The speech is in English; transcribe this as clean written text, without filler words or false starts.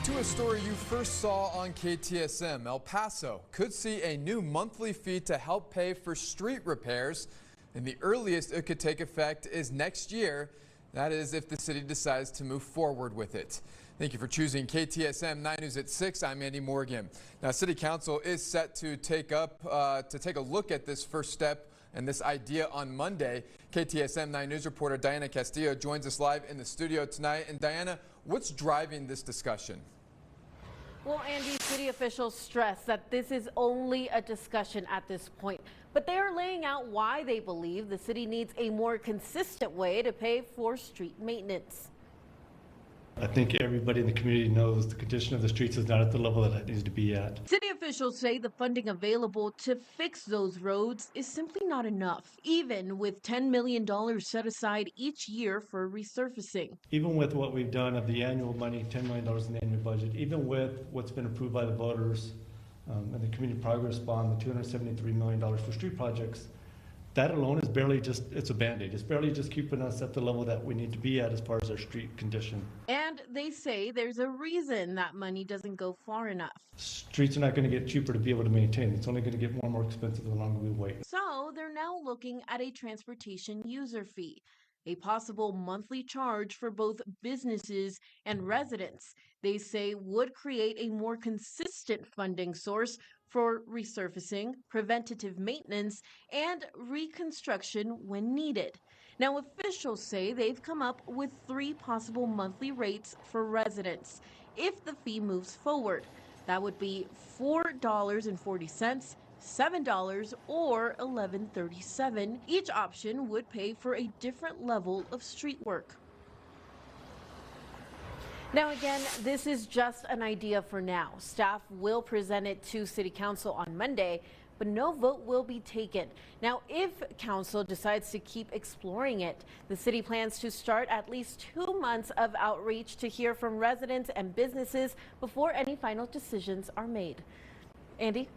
To a story you first saw on KTSM, El Paso could see a new monthly fee to help pay for street repairs, and the earliest it could take effect is next year. That is if the city decides to move forward with it. Thank you for choosing KTSM 9 News at 6. I'm Andy Morgan. Now, City Council is set to take a look at this first step and this idea on Monday. KTSM 9 News reporter Diana Castillo joins us live in the studio tonight. And Diana, what's driving this discussion? Well, Andy, city officials stress that this is only a discussion at this point, but they are laying out why they believe the city needs a more consistent way to pay for street maintenance. I think everybody in the community knows the condition of the streets is not at the level that it needs to be at. City officials say the funding available to fix those roads is simply not enough, even with $10 million set aside each year for resurfacing. Even with what we've done of the annual money, $10 million in the annual budget, even with what's been approved by the voters and the community progress bond, the $273 million for street projects, that alone is barely it's a Band-Aid. It's barely just keeping us at the level that we need to be at as far as our street condition. And they say there's a reason that money doesn't go far enough. Streets are not going to get cheaper to be able to maintain. It's only going to get more and more expensive the longer we wait. So they're now looking at a transportation user fee, a possible monthly charge for both businesses and residents. They say would create a more consistent funding source for resurfacing, preventative maintenance, and reconstruction when needed. Now, officials say they've come up with 3 possible monthly rates for residents if the fee moves forward. That would be $4.40, $7 or $11.37. Each option would pay for a different level of street work. Now again, this is just an idea for now. Staff will present it to City Council on Monday, but no vote will be taken. Now, if Council decides to keep exploring it, the city plans to start at least 2 months of outreach to hear from residents and businesses before any final decisions are made. Andy?